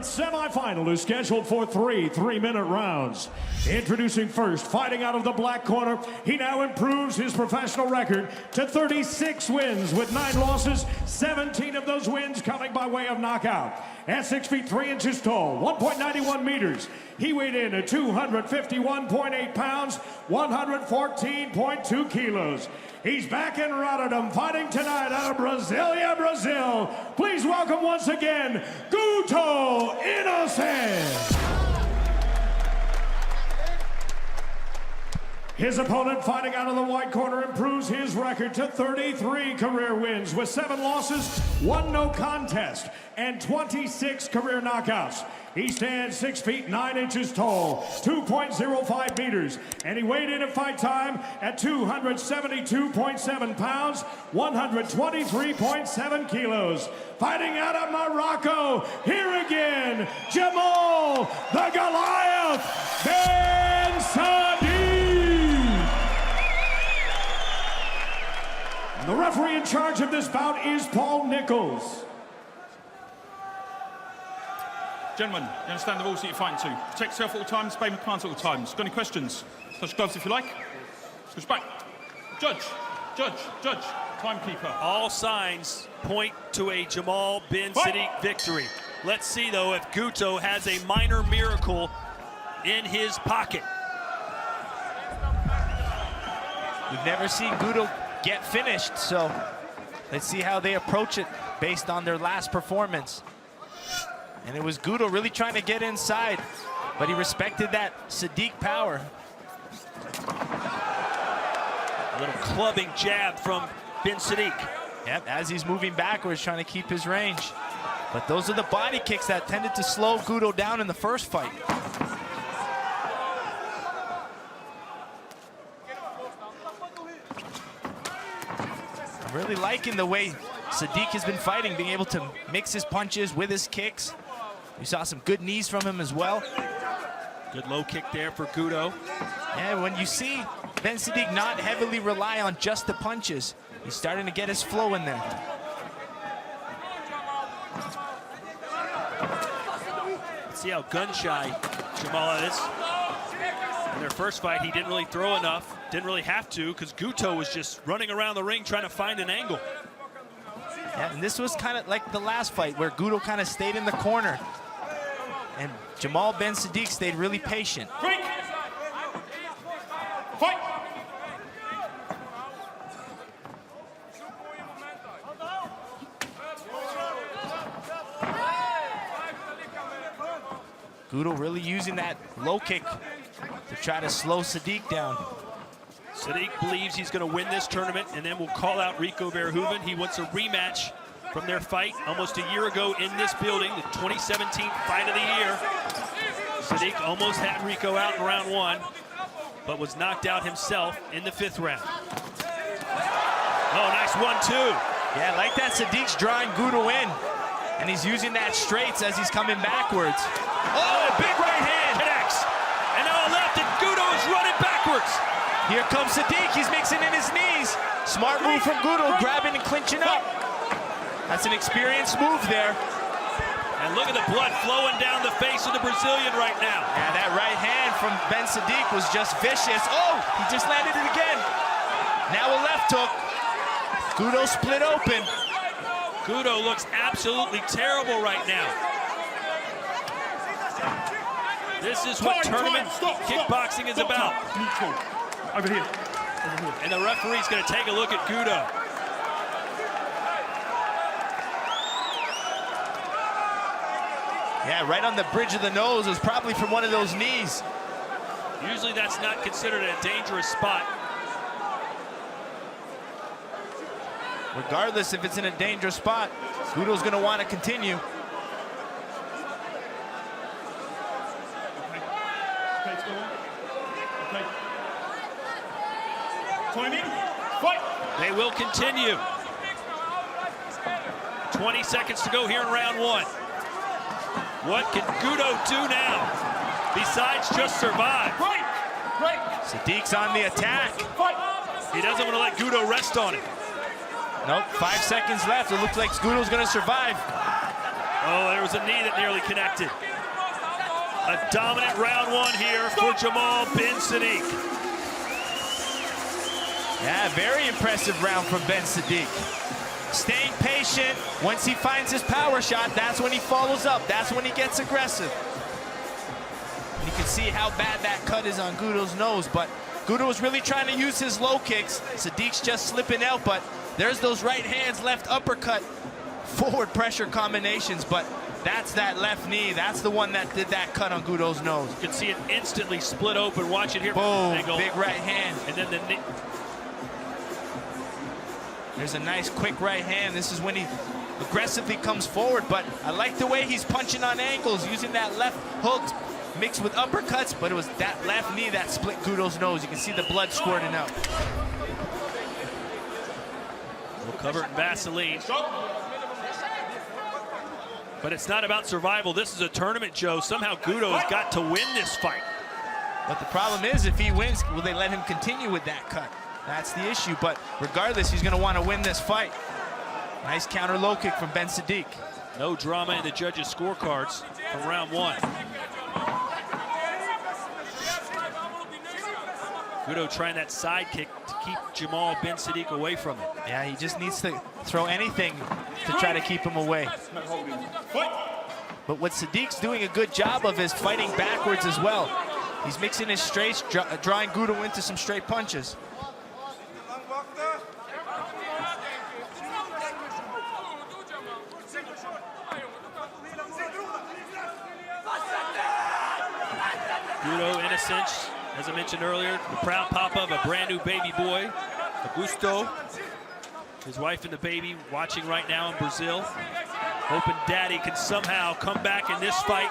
seventh semifinal is scheduled for three 3-minute rounds. Introducing first, fighting out of the black corner, he now improves his professional record to 36 wins with 9 losses, 17 of those wins coming by way of knockout. At 6 feet 3 inches tall, 1.91 meters, he weighed in at 251.8 pounds, 114.2 kilos. He's back in Rotterdam, fighting tonight out of Brasilia, Brazil. Please welcome once again, غوتو إينوسنت. His opponent, fighting out of the white corner, improves his record to 33 career wins with 7 losses, 1 no contest, and 26 career knockouts. He stands 6 feet 9 inches tall, 2.05 meters, and he weighed in at fight time at 272.7 pounds, 123.7 kilos. Fighting out of Morocco, here again, Jamal, the Goliath, Ben Sadiq. The referee in charge of this bout is Paul Nichols. Gentlemen, you understand the rules that you're fighting to. Protect yourself at all times, obey my commands at all times. Got any questions? Touch gloves if you like. Switch back. Judge, timekeeper. All signs point to a Jamal bin Sadiq victory. Let's see, though, if غوتو has a minor miracle in his pocket. We've never seen غوtو get finished, so let's see how they approach it based on their last performance. And it was غوtو really trying to get inside, but he respected that Sadiq power. A little clubbing jab from bin Sadiq. Yep, as he's moving backwards, trying to keep his range. But those are the body kicks that tended to slow غوtو down in the first fight. I'm really liking the way Sadiq has been fighting, being able to mix his punches with his kicks. We saw some good knees from him as well. Good low kick there for غوtو. And when you see bin Sadiq not heavily rely on just the punches, he's starting to get his flow in there. Let's see how gun-shy Jamal is. In their first fight, he didn't really throw enough, didn't really have to, because غوtó was just running around the ring trying to find an angle. Yeah, and this was kind of like the last fight where غoutó kind of stayed in the corner. And Jamal bin Sadiq stayed really patient. Break! Fight! غoutó really using that low kick to try to slow Sadiq down. Sadiq believes he's going to win this tournament, and then we'll call out Rico Verhoeven. He wants a rematch from their fight almost a year ago in this building, the 2017 fight of the year. Sadiq almost had Rico out in round 1, but was knocked out himself in the 5th round. Oh, nice 1-2. Yeah, like that, Sadiq's drawing غoutó in, and he's using that straights as he's coming backwards. Oh, big right hand connects. And now a left, and غoutó is running backwards. Here comes Sadiq, he's mixing in his knees. Smart move from غoutó, grabbing and clinching up. That's an experienced move there. And look at the blood flowing down the face of the Brazilian right now. Yeah, that right hand from bin Sadiq was just vicious. Oh, he just landed it again. Now a left hook. غoutó split open. غoutó looks absolutely terrible right now. This is what tournament kickboxing is about. Over here. And the referee's going to take a look at غoutó. Yeah, right on the bridge of the nose. It was probably from one of those knees. Usually that's not considered a dangerous spot. Regardless if it's in a dangerous spot, غoutó's going to want to continue. Okay, let's go on. Okay. Timing. Fight. They will continue. 20 seconds to go here in round 1. What can غoutó do now besides just survive? Sadiq's on the attack. He doesn't want to let غoutó rest on it. Nope, 5 seconds left. It looks like غoutó's going to survive. Oh, there was a knee that nearly connected. A dominant round one here for Jamal bin Saddik. Yeah, very impressive round from bin Saddik. Staying patient. Once he finds his power shot, that's when he follows up. That's when he gets aggressive. And you can see how bad that cut is on Goto's nose, but Goto was really trying to use his low kicks. Saddiq's just slipping out, but there's those right hands, left uppercut, forward pressure combinations, but that's that left knee. That's the one that did that cut on Goto's nose. You can see it instantly split open. Watch it here. Boom, big right hand. And then the knee. There's a nice quick right hand. This is when he aggressively comes forward, but I like the way he's punching on angles, using that left hook mixed with uppercuts, but it was that left knee that split Goto's nose. You can see the blood squirting out. We'll cover it in Vaseline. But it's not about survival. This is a tournament, Joe. Somehow Goto has got to win this fight. But the problem is, if he wins, will they let him continue with that cut? That's the issue, but regardless, he's gonna wanna win this fight. Nice counter low kick from bin Saddik. No drama in the judges' scorecards from round one. Goto trying that side kick to keep Jamal bin Saddik away from it. Yeah, he just needs to throw anything to try to keep him away. But what Saddiq's doing a good job of is fighting backwards as well. He's mixing his straights, drawing Goto into some straight punches. Goto innocent, as I mentioned earlier, the proud papa of a brand new baby boy, Augusto. His wife and the baby watching right now in Brazil. Hoping daddy can somehow come back in this fight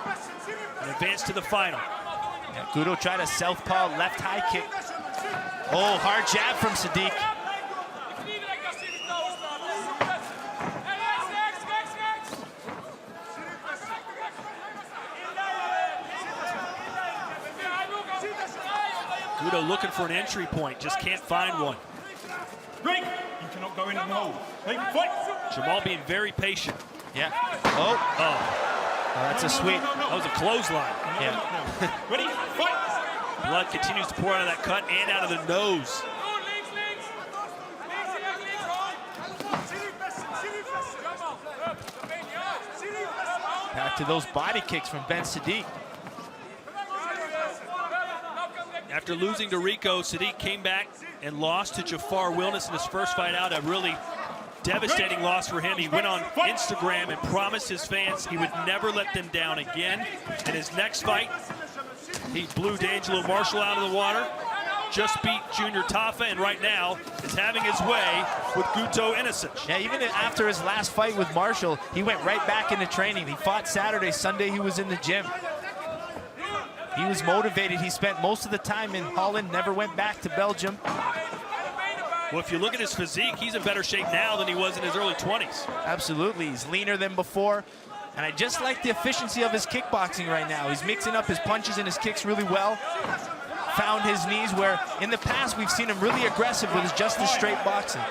and advance to the final. Yeah, Goto tried a southpaw left high kick. Oh, hard jab from Saddik. Goto looking for an entry point, just can't find one. Break! You cannot go in and hold. Hey, fight! Jamal being very patient. Yeah. Oh. That's a sweet. That was a clothesline. Yeah. Ready? Fight! Blood continues to pour out of that cut and out of the nose. Back to those body kicks from bin Saddik. After losing to Rico, Saddik came back and lost to Jafar Wilness in his first fight out. A really devastating loss for him. He went on Instagram and promised his fans he would never let them down again. In his next fight, he blew D'Angelo Marshall out of the water, just beat Junior Tafa, and right now is having his way with Goto Innocent. Yeah, even after his last fight with Marshall, he went right back into training. He fought Saturday, Sunday he was in the gym. He was motivated. He spent most of the time in Holland, never went back to Belgium. Well, if you look at his physique, he's in better shape now than he was in his early 20s. Absolutely, he's leaner than before. And I just like the efficiency of his kickboxing right now. He's mixing up his punches and his kicks really well. Found his knees where in the past we've seen him really aggressive with just the straight boxing.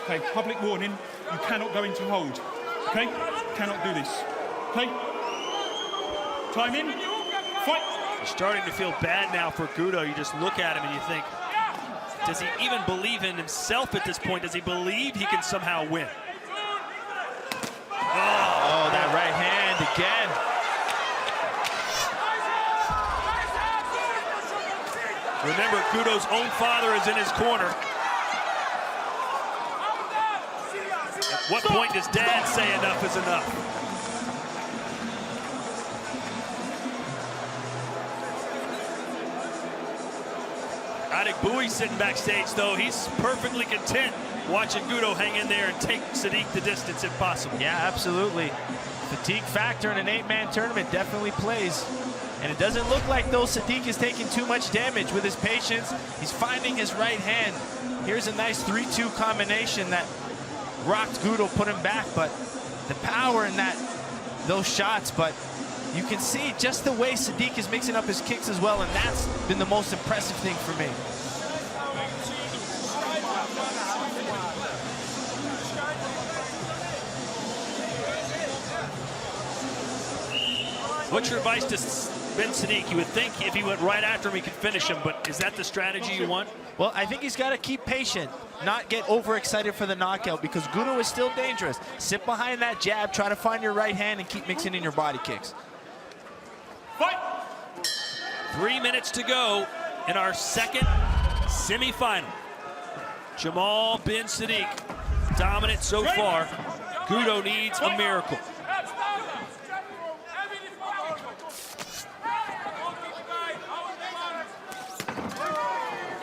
Okay, public warning, you cannot go into hold. Okay? Cannot do this. Okay? Time in. Fight! You're starting to feel bad now for Goto. You just look at him and you think, does he even believe in himself at this point? Does he believe he can somehow win? Oh, that right hand again. Remember, Goto's own father is in his corner. At what point does dad say enough is enough? Bowie sitting backstage, though. He's perfectly content watching Goto hang in there and take Saddik the distance if possible. Yeah, absolutely. Fatigue factor in an 8-man tournament definitely plays. And it doesn't look like, though, Saddik is taking too much damage with his patience. He's finding his right hand. Here's a nice 3-2 combination that rocked Goto, put him back, but the power in those shots, but you can see just the way Saddik is mixing up his kicks as well, and that's been the most impressive thing for me. What's your advice to Ben Sadiq? You would think if he went right after him, he could finish him, but is that the strategy you want? Well, I think he's got to keep patient, not get overexcited for the knockout, because Goto is still dangerous. Sit behind that jab, try to find your right hand, and keep mixing in your body kicks. Fight! 3 minutes to go in our second semifinal. Jamal bin Sadiq, dominant so far. Goto needs a miracle.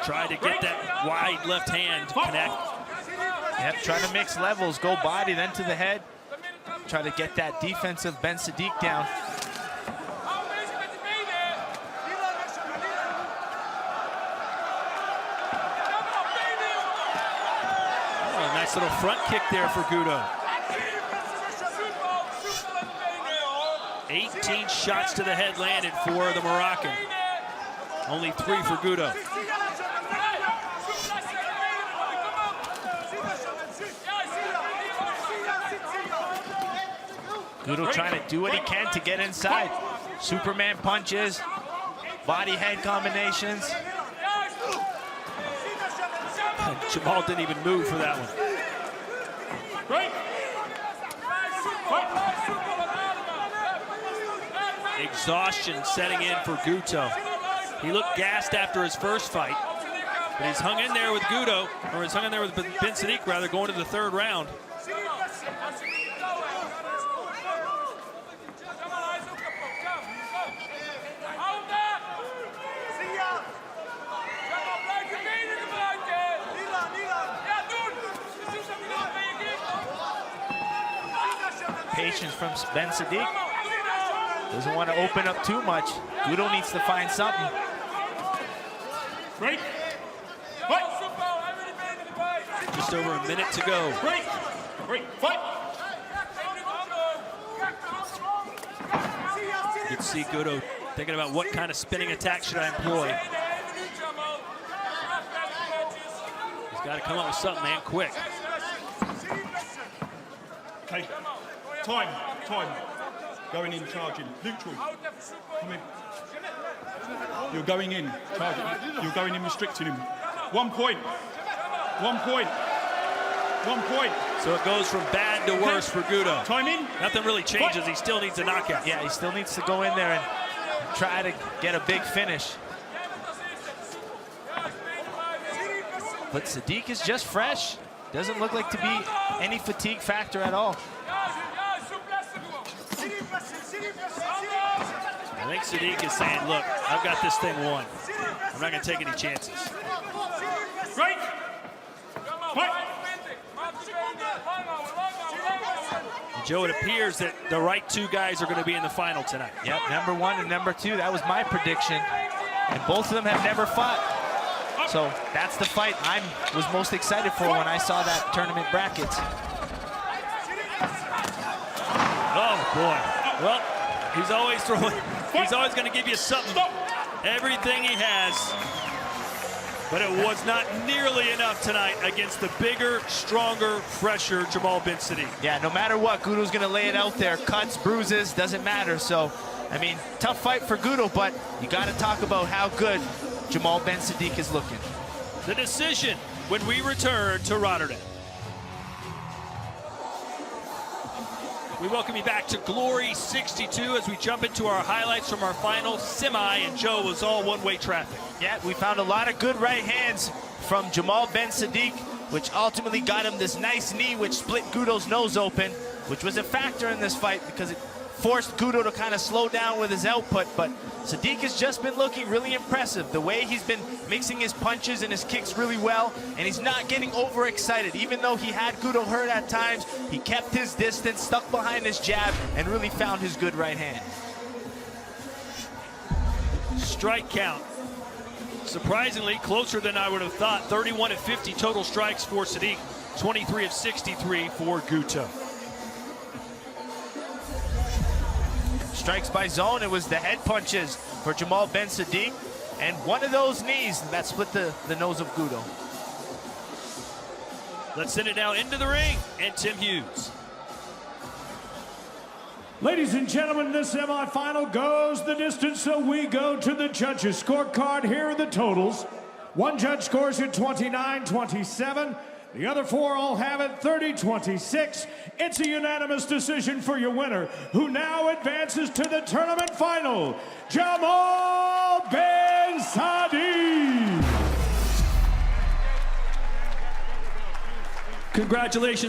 Try to get that wide left hand to connect. Yep, trying to mix levels, go body, then to the head. Try to get that defensive Ben Sadiq down. Oh, nice little front kick there for Goto. 18 shots to the head landed for the Moroccan. Only 3 for Goto. Goto trying to do what he can to get inside. Superman punches, body head combinations. Jamal didn't even move for that one. Exhaustion setting in for Goto. He looked gassed after his first fight, but he's hung in there with Goto, or he's hung in there with bin Sadiq rather, going to the third round. Patience from Ben Sadiq. Doesn't want to open up too much. Goto needs to find something. Break. Just over a minute to go. Break. Break. Fight. You can see Goto thinking about what kind of spinning attack should I employ. He's got to come up with something, man, quick. Okay. Time. Going in, charging. Neutral. Come in. You're going in, charging. You're going in, restricting him. 1 point. 1 point. 1 point. So it goes from bad to worse for Goto. Time in. Nothing really changes. He still needs a knockout. Yeah, he still needs to go in there and try to get a big finish. But Sadiq is just fresh. Doesn't look like to be any fatigue factor at all. I think Sadiq is saying, look, I've got this thing won. I'm not going to take any chances. Break. Fight. And Joe, it appears that the right 2 guys are going to be in the final tonight. Yep, number 1 and number 2. That was my prediction. And both of them have never fought. So that's the fight I was most excited for when I saw that tournament brackets. Oh, boy. Well, he's always throwing. He's always going to give you something. Everything he has. But it was not nearly enough tonight against the bigger, stronger, fresher Jamal bin Sadiq. Yeah, no matter what, Goto's going to lay it out there. Cuts, bruises, doesn't matter. So, I mean, tough fight for Goto, but you got to talk about how good Jamal bin Sadiq is looking. The decision when we return to Rotterdam. We welcome you back to Glory 62 as we jump into our highlights from our final semi, and Joe, was all one-way traffic. Yeah, we found a lot of good right hands from Jamal bin Sadiq, which ultimately got him this nice knee, which split Goto's nose open, which was a factor in this fight because it forced Goto to kind of slow down with his output. But Sadiq has just been looking really impressive. The way he's been mixing his punches and his kicks really well, and he's not getting overexcited. Even though he had Goto hurt at times, he kept his distance, stuck behind his jab, and really found his good right hand. Strike count. Surprisingly closer than I would have thought. 31 of 50 total strikes for Sadiq, 23 of 63 for Goto. Strikes by zone, it was the head punches for Jamal bin Sadiq, and one of those knees that split the nose of Goto. Let's send it now into the ring, and Tim Hughes. Ladies and gentlemen, this semifinal goes the distance, so we go to the judges' scorecard. Here are the totals. One judge scores it 29-27. The other four all have it 30-26. It's a unanimous decision for your winner, who now advances to the tournament final, Jamal Ben Sadiq. Congratulations.